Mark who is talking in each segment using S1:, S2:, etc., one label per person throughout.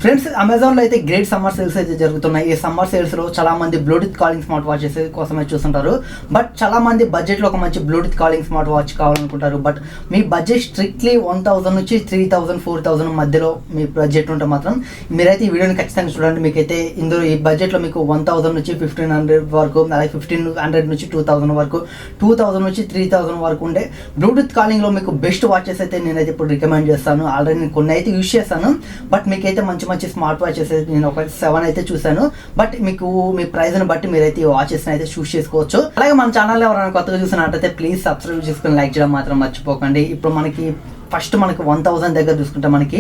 S1: Friends, అమెజాన్లో అయితే great summer sales అయితే జరుగుతున్నాయి. ఈ సమ్మర్ సేల్స్లో చాలా మంది బ్లూటూత్ కాలింగ్ స్మార్ట్ వాచెస్ కోసమే చూస్తుంటారు. బట్ చాలా మంది బడ్జెట్లో ఒక మంచి బ్లూటూత్ కాలింగ్ స్మార్ట్ వాచ్ కావాలనుకుంటారు. బట్ మీ బడ్జెట్ స్ట్రిక్ట్లీ 1000 నుంచి 3000 4000 మధ్యలో మీ బడ్జెట్ ఉంటే మాత్రం మీరైతే ఈ వీడియోని ఖచ్చితంగా చూడండి. మీకైతే ఇందులో ఈ బడ్జెట్లో మీకు 1000 నుంచి 1500 వరకు, అలాగే 1500 నుంచి 2000 వరకు, 2000 నుంచి 3000 వరకు ఉండే బ్లూటూత్ కాలింగ్లో మీకు బెస్ట్ వాచెస్ అయితే నేనైతే ఇప్పుడు రికమెండ్ చేస్తాను. ఆల్రెడీ నేను కొన్ని అయితే యూజ్ చేస్తాను. బట్ మీకైతే మంచి స్మార్ట్ వాచెస్ అయితే నేను ఒక 7 అయితే చూసాను. బట్ మీకు మీ ప్రైస్ని బట్టి మీరైతే ఈ వాచెస్ని అయితే చూస్ చేసుకోవచ్చు. అలాగే మన ఛానల్ ఎవరైనా కొత్తగా చూసినట్టయితే ప్లీజ్ సబ్స్క్రైబ్ చేసుకుని లైక్ చేయడం మాత్రం మర్చిపోకండి. ఇప్పుడు మనకి ఫస్ట్ మనకి 1000 దగ్గర చూసుకుంటే మనకి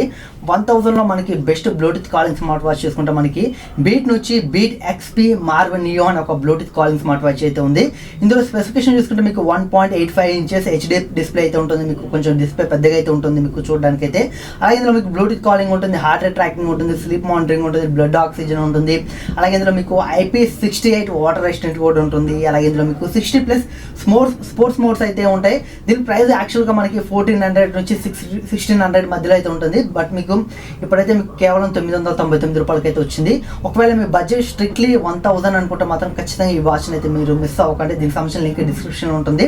S1: 1000లో మనకి best Bluetooth calling smart watch చూసుకుంటే మనకి బీట్ నుంచి బీట్ ఎక్స్పీ మార్వ్ నియో అని ఒక బ్లూటూత్ కాలింగ్ స్మార్ట్ వాచ్ అయితే ఉంది. ఇందులో స్పెసిఫికేషన్ చూసుకుంటే మీకు 1.85 ఇంచెస్ హెచ్డి డిస్ప్లే అయితే ఉంటుంది. మీకు కొంచెం డిస్ప్లే పెద్దగా అయితే ఉంటుంది మీకు చూడడానికి అయితే. అలాగే ఇందులో మీకు బ్లూటూత్ కాలింగ్ ఉంటుంది, హార్ట్ రేట్ ట్రాకింగ్ ఉంటుంది, స్లీప్ మానిటరింగ్ ఉంటుంది, బ్లడ్ ఆక్సిజన్ ఉంటుంది. అలాగే ఇందులో మీకు IP68 వాటర్ రెసిస్టెంట్ కూడా ఉంటుంది. అలాగే ఇందులో మీకు 60+ స్పోర్ట్స్ మోడ్స్ అయితే ఉంటాయి. దీని ప్రైస్ యాక్చువల్గా మనకి 1400 నుంచి 1600 మధ్యలో అయితే ఉంటుంది. బట్ మీకు ఇప్పుడైతే మీకు కేవలం 999 రూపాయలకి అయితే వచ్చింది. ఒకవేళ మీ బడ్జెట్ స్ట్రిక్ట్లీ 1000 అనుకుంటే మాత్రం ఖచ్చితంగా ఈ వాచ్ని అయితే మీరు మిస్ అవ్వకండి. దీనికి సంబంధించిన లింక్ డిస్క్రిప్షన్ ఉంటుంది.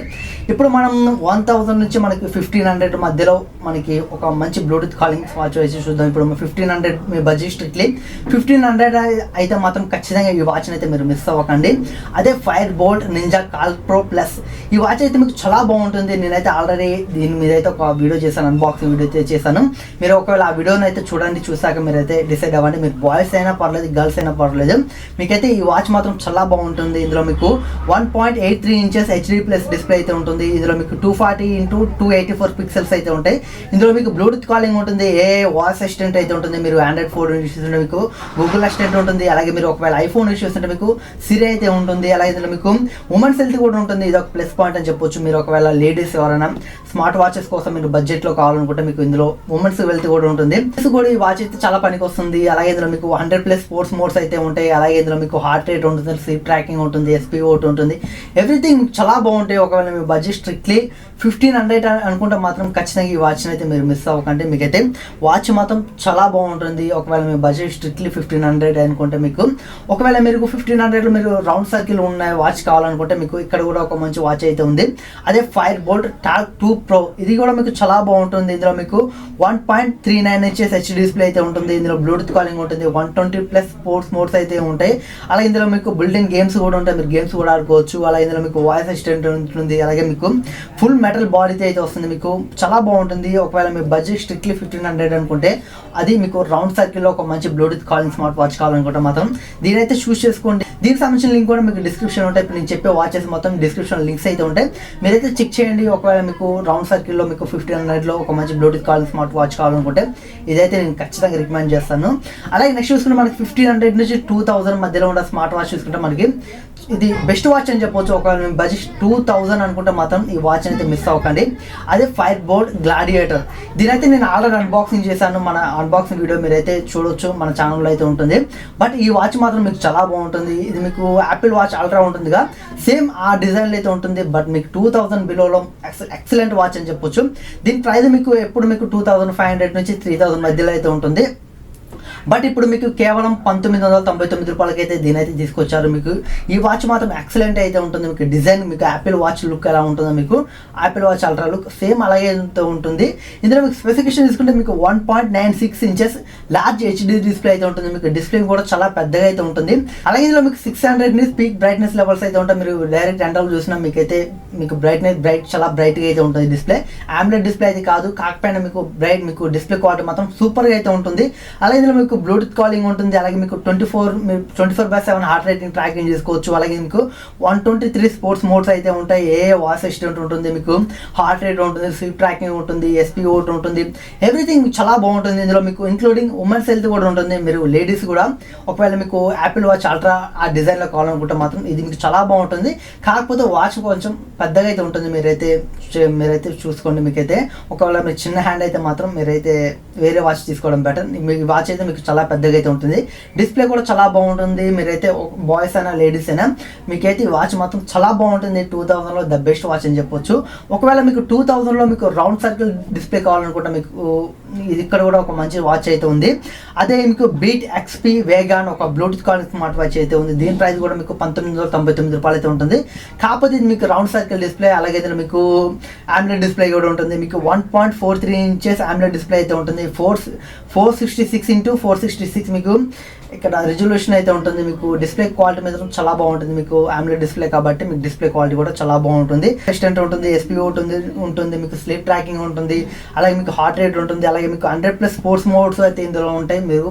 S1: ఇప్పుడు మనం 1000 నుంచి మనకి 1500 మధ్యలో మనకి ఒక మంచి బ్లూటూత్ కాలింగ్ వాచ్ వేసి చూద్దాం. ఇప్పుడు 1500 మీ బడ్జెట్ స్ట్రిక్ట్లీ 1500 అయితే మాత్రం ఖచ్చితంగా ఈ వాచ్ని అయితే మీరు మిస్ అవ్వకండి. అదే fire bolt ninja call pro plus ఈ వాచ్ అయితే మీకు చాలా బాగుంటుంది. నేనైతే ఆల్రెడీ దీని మీద అయితే ఒక వీడియో చేశాను, అన్బాక్సింగ్ వీడియో అయితే చేశాను. మీరు ఒకవేళ ఆ వీడియోని అయితే చూడండి, చూసాక మీరైతే డిసైడ్ అవ్వండి. మీరు బాయ్స్ అయినా పర్లేదు, గర్ల్స్ అయినా పర్లేదు, మీకైతే ఈ వాచ్ మాత్రం చాలా బాగుంటుంది. ఇందులో మీకు 1.83 ఇంచెస్ హెచ్డి+ డిస్ప్లే అయితే ఉంటుంది. ఇందులో మీకు 240x284 పిక్సెల్స్ అయితే ఉంటాయి. ఇందులో మీకు బ్లూటూత్ కాలింగ్ ఉంటుంది, వాయిస్ అసిస్టెంట్ అయితే ఉంటుంది. మీరు ఆండ్రాయిడ్ ఫోన్ యూస్ చేస్తుంటే మీకు గూగుల్ అసిస్టెంట్ ఉంటుంది. అలాగే మీరు ఒకవేళ ఐఫోన్ యూస్ చేస్తుంటే మీకు సిరి అయితే ఉంటుంది. అలాగే ఇందులో మీకు ఉమెన్స్ హెల్త్ కూడా ఉంటుంది. ఇది ఒక ప్లస్ పాయింట్ అని చెప్పొచ్చు. మీరు ఒకవేళ లేడీస్ ఎవరైనా స్మార్ట్ వాచెస్ కోసం మీరు బడ్జెట్లో కావాలనుకుంటే మీకు ఇందులో ఉమెన్స్ వెల్త్ కూడా ఉంటుంది. కూడా ఈ వాచ్ అయితే చాలా పనికి వస్తుంది. అలాగే ఇందులో మీకు 100+ స్పోర్ట్స్ మోడ్స్ అయితే ఉంటాయి. అలాగే ఇందులో మీకు హార్ట్ రేట్ ఉంటుంది, స్లీప్ ట్రాకింగ్ ఉంటుంది, SPO ఉంటుంది. ఎవ్రీథింగ్ చాలా బాగుంటాయి. ఒకవేళ మీ బడ్జెట్ స్ట్రిక్ట్లీ 1500 అనుకుంటే మాత్రం ఖచ్చితంగా ఈ వాచ్ని అయితే మీరు మిస్ అవ్వకండి. మీకైతే వాచ్ మాత్రం చాలా బాగుంటుంది. ఒకవేళ మీ బడ్జెట్ స్ట్రిక్ట్లీ 1500 అనుకుంటే మీకు ఒకవేళ మీరు 1500లో మీరు రౌండ్ సర్కిల్ ఉన్న వాచ్ కావాలనుకుంటే మీకు ఇక్కడ కూడా ఒక మంచి వాచ్ అయితే ఉంది. అదే ఫైర్ బోల్ట్ టార్క్ 2 ప్రో ఇది కూడా మీకు చాలా బాగుంటుంది. ఇందులో మీకు 1.39 ఇంచెస్ హెచ్డి డిస్ప్లే అయితే ఉంటుంది. ఇందులో బ్లూటూత్ కాలింగ్ ఉంటుంది, 120+ స్పోర్ట్స్ మోడ్స్ అయితే ఉంటాయి. అలాగే ఇందులో మీకు బిల్డింగ్ గేమ్స్ కూడా ఉంటాయి, మీరు గేమ్స్ కూడా ఆడుకోవచ్చు. అలాగే ఇందులో మీకు వాయిస్ అసిస్టెంట్ ఉంటుంది. అలాగే మీకు ఫుల్ మెటల్ బాడీతో అయితే వస్తుంది. మీకు చాలా బాగుంటుంది. ఒకవేళ మీ బడ్జెట్ స్ట్రిక్ట్లీ 1500 అనుకుంటే అది మీకు రౌండ్ సర్కిల్లో ఒక మంచి బ్లూటూత్ కాలింగ్ స్మార్ట్ వాచ్ కావాలనుకుంటే మాత్రం దీని అయితే చూస్ చేసుకోండి. దీనికి సంబంధించిన లింక్ కూడా మీకు డిస్క్రిప్షన్ ఉంటాయి. ఇప్పుడు నేను చెప్పే వాచెస్ మొత్తం డిస్క్రిప్షన్ లింక్స్ అయితే ఉంటాయి, మీరైతే చెక్ చేయండి. ఒకవేళ మీకు రౌండ్ సర్కిల్లో మీకు 1500లో ఒక మంచి బ్లూటూత్ కాలింగ్ స్మార్ట్ వాచ్ కావాలనుకుంటే ఇదైతే నేను ఖచ్చితంగా రికమెండ్ చేస్తాను. అలాగే నెక్స్ట్ చూసుకుంటే మనకి 1500 నుంచి 2000 మధ్యలో ఉన్న స్మార్ట్ వాచ్ చూసుకుంటే మనకి ఇది బెస్ట్ వాచ్ అని చెప్పొచ్చు. ఒకవేళ మేము బడ్జెట్ 2000 అనుకుంటే మాత్రం ఈ వాచ్ అయితే మిస్ అవ్వకండి. అదే ఫైర్ బోల్ట్ గ్లాడియేటర్ దీనైతే నేను ఆల్రెడీ అన్బాక్సింగ్ చేశాను. మన అన్బాక్సింగ్ వీడియో మీరైతే చూడొచ్చు, మన ఛానల్లో అయితే ఉంటుంది. బట్ ఈ వాచ్ మాత్రం మీకు చాలా బాగుంటుంది. ఇది మీకు యాపిల్ వాచ్ అల్ట్రా ఉంటుందిగా, సేమ్ ఆ డిజైన్లో అయితే ఉంటుంది. బట్ మీకు 2000 బిలోలో ఎక్సలెంట్ వాచ్ అని చెప్పొచ్చు. దీని ప్రైస్ మీకు ఎప్పుడు మీకు 2500 నుంచి 3000 మధ్యలో అయితే ఉంటుంది. బట్ ఇప్పుడు మీకు కేవలం 1999 రూపాయలకి అయితే దీని అయితే తీసుకొచ్చారు. మీకు ఈ వాచ్ మాత్రం ఎక్సలెంట్ అయితే ఉంటుంది. మీకు డిజైన్ మీకు యాపిల్ వాచ్ లుక్ ఎలా ఉంటుందో మీకు Apple watch ultra look same అలాగే ఉంటుంది. ఇందులో మీకు స్పెసిఫికేషన్ తీసుకుంటే మీకు 1.96 ఇంచెస్ లార్జ్ హెచ్డి డిస్ప్లే అయితే ఉంటుంది. మీకు డిస్ప్లే కూడా చాలా పెద్దగా అయితే ఉంటుంది. అలాగే ఇందులో మీకు 600 పీక్ బ్రైట్నెస్ లెవెల్స్ అయితే ఉంటాయి. మీరు డైరెక్ట్ ఎండలో చూసినా మీకైతే మీకు చాలా బ్రైట్గా అయితే ఉంటుంది. డిస్ప్లే ఆమ్లెట్ డిస్ప్లే అయితే కాదు, కాకపోయినా మీకు డిస్ప్లే క్వాలిటీ మాత్రం సూపర్గా అయితే ఉంటుంది. అలాగే ఇందులో మీకు బ్లూటూత్ కాలింగ్ ఉంటుంది. అలాగే మీకు 24/7 హార్ట్ రేటింగ్ ట్రాకింగ్ చేసుకోవచ్చు. అలాగే మీకు 123 స్పోర్ట్స్ మోడ్స్ అయితే ఉంటాయి. వాయిస్ అసిస్టెంట్ ఉంటుంది, మీకు హార్ట్ రేట్ ఉంటుంది, స్లీప్ ట్రాకింగ్ ఉంటుంది, SPO ఉంటుంది. ఎవ్రీథింగ్ చాలా బాగుంటుంది. ఇందులో మీకు ఇంక్లూడింగ్ ఉమెన్స్ హెల్త్ కూడా ఉంటుంది. మీరు లేడీస్ కూడా ఒకవేళ మీకు యాపిల్ వాచ్ అల్ట్రా ఆ డిజైన్లో కావాలనుకుంటే మాత్రం ఇది మీకు చాలా బాగుంటుంది. కాకపోతే వాచ్ కొంచెం పెద్దగా అయితే ఉంటుంది. మీరైతే చూసుకోండి. మీకైతే ఒకవేళ మీరు చిన్న హ్యాండ్ అయితే మాత్రం మీరైతే వేరే వాచ్ తీసుకోవడం బెటర్. మీ వాచ్ అయితే మీకు చాలా పెద్దగా అయితే ఉంటుంది. డిస్ప్లే కూడా చాలా బాగుంటుంది. మీరైతే బాయ్స్ అయినా లేడీస్ అయినా మీకైతే ఈ వాచ్ మాత్రం చాలా బాగుంటుంది. 2000లో ద బెస్ట్ వాచ్ అని చెప్పొచ్చు. ఒకవేళ మీకు 2000లో మీకు రౌండ్ సర్కిల్ డిస్ప్లే కావాలనుకుంటే మీకు ఇది ఇక్కడ కూడా ఒక మంచి వాచ్ అయితే ఉంది. అదే మీకు బీట్ ఎక్స్పీ వేగా అని ఒక బ్లూటూత్ కాలింగ్ స్మార్ట్ వాచ్ అయితే ఉంది. దీని ప్రైస్ కూడా మీకు ₹1999 అయితే ఉంటుంది. కాకపోతే ఇది మీకు రౌండ్ సర్కిల్ డిస్ప్లే, అలాగే ఇందులో మీకు AMOLED డిస్ప్లే కూడా ఉంటుంది. మీకు 1.43 ఇంచెస్ AMOLED డిస్ప్లే అయితే ఉంటుంది. 466x466 మీకు ఇక్కడ రిజల్యూషన్ అయితే ఉంటుంది. మీకు డిస్ప్లే క్వాలిటీ మీద చాలా బాగుంటుంది. మీకు AMOLED డిస్ప్లే కాబట్టి మీకు డిస్ప్లే క్వాలిటీ కూడా చాలా బాగుంటుంది. అసిస్టెంట్ ఉంటుంది, SPO ఉంటుంది, మీకు స్లీప్ ట్రాకింగ్ ఉంటుంది, అలాగే మీకు హార్ట్ రేట్ ఉంటుంది, అలాగే మీకు 100+ స్పోర్ట్స్ మోడ్స్ అయితే ఇందులో ఉంటాయి. మీరు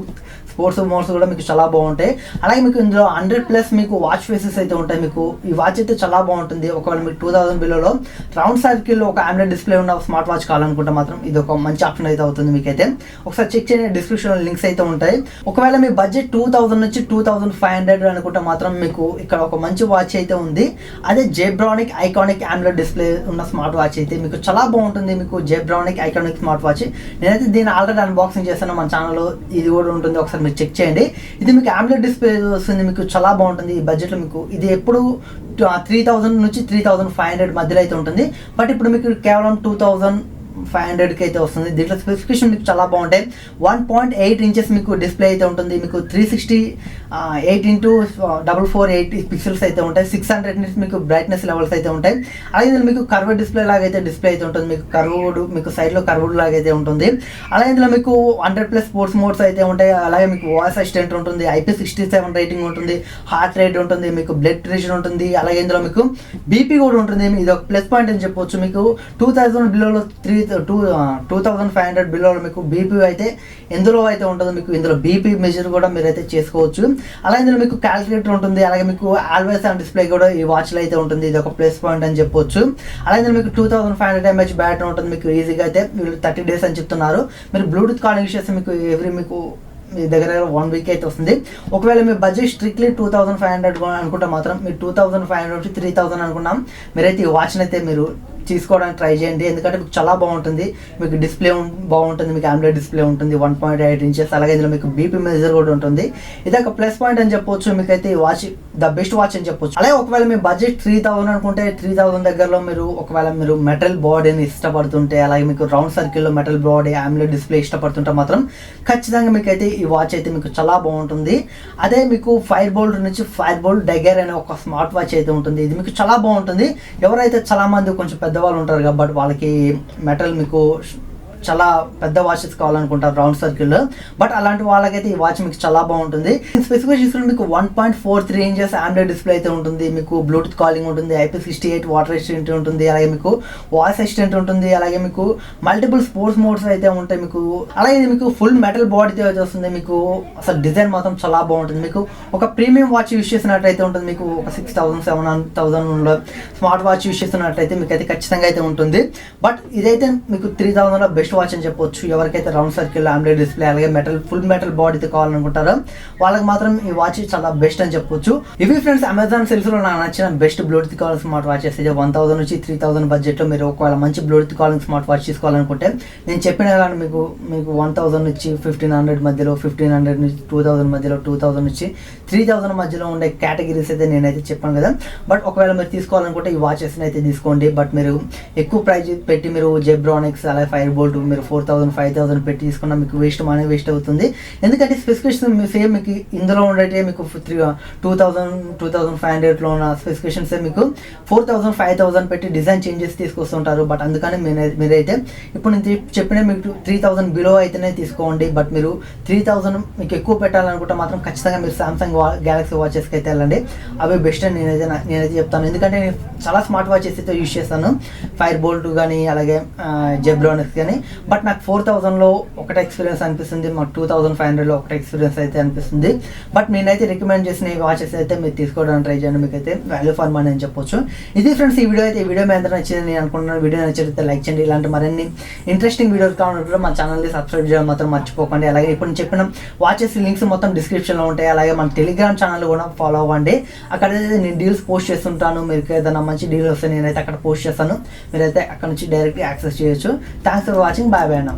S1: స్పోర్ట్స్ మోడ్స్ కూడా మీకు చాలా బాగుంటాయి. అలాగే మీకు ఇందులో 100+ మీకు వాచ్ ఫేసెస్ అయితే ఉంటాయి. మీకు ఈ వాచ్ అయితే చాలా బాగుంటుంది. ఒకవేళ మీకు 2000 బిలోలో రౌండ్ సర్కిల్లో ఒక AMOLED డిస్ప్లే ఉన్న స్మార్ట్ వాచ్ కావాలనుకుంటే మాత్రం ఇది ఒక మంచి ఆప్షన్ అయితే అవుతుంది. మీకైతే ఒకసారి చెక్ చేయండి, డిస్క్రిప్షన్లో లింక్స్ అయితే ఉంటాయి. ఒకవేళ మీ బడ్జెట్ 2000 నుంచి 2500 అనుకుంటే మాత్రం మీకు ఇక్కడ ఒక మంచి వాచ్ అయితే ఉంది. అదే జెబ్రానిక్ ఐకానిక్ AMOLED డిస్ప్లే ఉన్న స్మార్ట్ వాచ్ అయితే మీకు చాలా బాగుంటుంది. మీకు జెబ్రానిక్ ఐకానిక్ స్మార్ట్ వాచ్ నేనైతే దీన్ని ఆల్రెడీ అన్బాక్సింగ్ చేస్తాను, మన ఛానల్లో ఇది కూడా ఉంటుంది, ఒకసారి మీరు చెక్ చేయండి. ఇది మీకు AMOLED డిస్ప్లే వస్తుంది, మీకు చాలా బాగుంటుంది. ఈ బడ్జెట్లో మీకు ఇది ఎప్పుడు 3000 నుంచి 3500 మధ్యలో అయితే ఉంటుంది. బట్ ఇప్పుడు మీకు కేవలం 2500కి అయితే వస్తుంది. దీంట్లో స్పెసిఫికేషన్ మీకు చాలా బాగుంటాయి. 1.8 ఇంచెస్ మీకు డిస్ప్లే అయితే ఉంటుంది. మీకు 368x448 పిక్సెల్స్ అయితే ఉంటాయి. 600 నిట్స్ మీకు బ్రైట్నెస్ లెవెల్స్ అయితే ఉంటాయి. అలాగే ఇందులో మీకు కర్వ్డ్ డిస్ప్లే లాగైతే డిస్ప్లే అయితే ఉంటుంది. మీకు కర్వ్డ్, మీకు సైడ్లో కర్వ్డ్ లాగైతే ఉంటుంది. అలాగే ఇందులో మీకు 100+ స్పోర్ట్స్ మోడ్స్ అయితే ఉంటాయి. అలాగే మీకు వాయిస్ అసిస్టెంట్ ఉంటుంది, IP67 రేటింగ్ ఉంటుంది, హార్ట్ రేట్ ఉంటుంది, మీకు బ్లడ్ ప్రెషర్ ఉంటుంది, అలాగే ఇందులో మీకు బీపీ కూడా ఉంటుంది. ఇది ఒక ప్లస్ పాయింట్ అని చెప్పొచ్చు. మీకు 2000 బిలోలో 2500 బిలోలో మీకు బీపీ అయితే ఎందులో అయితే ఉంటుంది. మీకు ఇందులో బీపీ మెజర్ కూడా మీరైతే చేసుకోవచ్చు. అలాగే ఇందులో మీకు క్యాలిక్యులేటర్ ఉంటుంది, అలాగే మీకు ఆల్వేస్ ఆన్ డిస్ప్లే కూడా ఈ వాచ్లో అయితే ఉంటుంది. ఇది ఒక ప్లస్ పాయింట్ అని చెప్పొచ్చు. అలాగే ఇందులో మీకు 2500 mAh బ్యాటరీ ఉంటుంది. మీకు ఈజీగా అయితే వీళ్ళు 30 days అని చెప్తున్నారు. మీరు బ్లూటూత్ కాలింగ్ చేస్తే మీకు మీకు మీ దగ్గర 1 వీక్ అయితే వస్తుంది. ఒకవేళ మీ బడ్జెట్ స్ట్రిక్ట్లీ 2500 అనుకుంటే మాత్రం మీరు 2500 నుంచి 3000 అనుకున్నాం, మీరైతే ఈ వాచ్ని అయితే మీరు తీసుకోవడానికి ట్రై చేయండి. ఎందుకంటే మీకు చాలా బాగుంటుంది. మీకు డిస్ప్లే బాగుంటుంది, మీకు AMOLED డిస్ప్లే ఉంటుంది 1.8 ఇంచెస్. అలాగే ఇందులో మీకు బీపీ మెజర్ కూడా ఉంటుంది. ఇది ఒక ప్లస్ పాయింట్ అని చెప్పొచ్చు. మీకైతే ఈ వాచ్ ద బెస్ట్ వాచ్ అని చెప్పొచ్చు. అలాగే ఒకవేళ మీ బడ్జెట్ 3000 అనుకుంటే 3000 దగ్గరలో ఒకవేళ మీరు మెటల్ బాడీని ఇష్టపడుతుంటే, అలాగే మీకు రౌండ్ సర్కిల్లో మెటల్ బాడీ AMOLED డిస్ప్లే ఇష్టపడుతుంటే మాత్రం ఖచ్చితంగా మీకైతే ఈ వాచ్ అయితే మీకు చాలా బాగుంటుంది. అదే మీకు ఫైర్ బోల్ట్ నుంచి ఫైర్ బోల్ట్ డైగర్ అనే ఒక స్మార్ట్ వాచ్ అయితే ఉంటుంది. ఇది మీకు చాలా బాగుంటుంది. ఎవరైతే చాలా మంది కొంచెం పెద్దవాళ్ళు ఉంటారు కాబట్టి వాళ్ళకి మెటల్ మీకు చాలా పెద్ద వాచెస్ కావాలనుకుంటారు రౌండ్ సర్కిల్లో, బట్ అలాంటి వాళ్ళకైతే ఈ వాచ్ మీకు చాలా బాగుంటుంది. స్పెసిఫికేషన్స్ మీకు 1.43 ఇంచెస్ AMOLED డిస్ప్లే అయితే ఉంటుంది. మీకు బ్లూటూత్ కాలింగ్ ఉంటుంది, IP68 వాటర్ రెసిస్టెంట్ ఉంటుంది, అలాగే మీకు వాయిస్ అసిస్టెంట్ ఉంటుంది, అలాగే మీకు మల్టిపుల్ స్పోర్ట్స్ మోడ్స్ అయితే ఉంటాయి. మీకు అలాగే మీకు ఫుల్ మెటల్ బాడీతో అయితే వస్తుంది. మీకు అసలు డిజైన్ మాత్రం చాలా బాగుంటుంది. మీకు ఒక ప్రీమియం వాచ్ యూస్ చేసినట్టయితే ఉంటుంది. మీకు ఒక 6000 7000 స్మార్ట్ వాచ్ యూస్ చేస్తున్నట్టయితే మీకు అయితే ఖచ్చితంగా అయితే ఉంటుంది. బట్ ఇదైతే మీకు 3000 బెస్ట్ వాచ్ అని చెప్పొచ్చు. ఎవరికైతే రౌండ్ సర్కిల్ AMOLED డిస్ప్లే అలాగే ఫుల్ మెటల్ బాడీతో కావాలనుకుంటారో వాళ్ళకి మాత్రం ఈ వాచ్ చాలా బెస్ట్ అని చెప్పొచ్చు. ఇవి ఫ్రెండ్స్ అమెజాన్ సేల్స్ లో నాకు నచ్చిన best Bluetooth calling smart watches. 1000 నుంచి 3000 బడ్జెట్ లో మీరు ఒకవేళ మంచి బ్లూటూత్ కాలింగ్ స్మార్ట్ వాచ్ తీసుకోవాలనుకుంటే నేను చెప్పిన కానీ మీకు 1000 నుంచి 1500 మధ్యలో, 1500 నుంచి 2000 మధ్యలో, 2000 నుంచి 3000 మధ్యలో ఉండే కేటగిరీస్ అయితే నేనైతే చెప్పాను కదా. బట్ ఒకవేళ మీరు తీసుకోవాలనుకుంటే ఈ వాచెస్ అయితే తీసుకోండి. బట్ మీరు ఎక్కువ ప్రైజ్ పెట్టి మీరు జెబ్రానిక్స్ అలాగే ఫైర్ బోల్ట్ మీరు 4000 5000 పెట్టి తీసుకున్నా మీకు మనీ వేస్ట్ అవుతుంది. ఎందుకంటే స్పెసిఫికేషన్ సేమ్ మీకు ఇందులో ఉండేటే మీకు 2500లో ఉన్న స్పెసిఫికేషన్స్ మీకు 4000 5000 పెట్టి డిజైన్ చేంజెస్ తీసుకొస్తుంటారు. బట్ అందుకని మీరైతే ఇప్పుడు నేను చెప్పిన మీకు 3000 బిలో అయితేనే తీసుకోండి. బట్ మీరు 3000 మీకు ఎక్కువ పెట్టాలనుకుంటే మాత్రం ఖచ్చితంగా మీరు సామ్సంగ్ గ్యాలక్సీ వాచెస్కి అయితే వెళ్ళండి. అవి బెస్ట్ అని నేనైతే చెప్తాను. ఎందుకంటే నేను చాలా స్మార్ట్ వాచెస్ అయితే యూస్ చేస్తాను, ఫైర్ బోల్ట్ కానీ అలాగే జెబ్రానిక్స్ కానీ. బట్ నాకు 4000లో ఒకటే ఎక్స్పీరియన్స్ అనిపిస్తుంది, మాకు 2500లో ఒకటే ఎక్స్పీరియన్స్ అయితే అనిపిస్తుంది. బట్ నేనైతే రికమెండ్ చేసిన ఈ వాచెస్ అయితే మీరు తీసుకోవడానికి ట్రై చేయండి. మీకు అయితే వాల్యూ ఫర్ మనీ అని చెప్పొచ్చు. ఇది ఫ్రెండ్స్ ఈ వీడియో మీ అందరూ నచ్చింది నేను అనుకుంటున్నాను. వీడియో నచ్చితే లైక్ చేయండి. ఇలాంటి మరిన్ని ఇంట్రెస్టింగ్ వీడియోస్ కావాలంటే మా ఛానల్ని సబ్స్క్రైబ్ చేయడం మాత్రం మర్చిపోకండి. అలాగే ఇప్పుడు నేను చెప్పిన వాచెస్ లింక్స్ మొత్తం డిస్క్రిప్షన్లో ఉంటాయి. అలాగే మన టెలిగ్రామ్ ఛానల్ కూడా ఫాలో అవ్వండి. అక్కడైతే నేను డీల్స్ పోస్ట్ చేస్తుంటాను. మీకు ఏదైనా మంచి డీల్ వస్తే నేనైతే అక్కడ పోస్ట్ చేస్తాను. మీరైతే అక్కడ నుంచి డైరెక్ట్గా యాక్సెస్ చేయొచ్చు. Thanks for watching. Bye bye అన్న.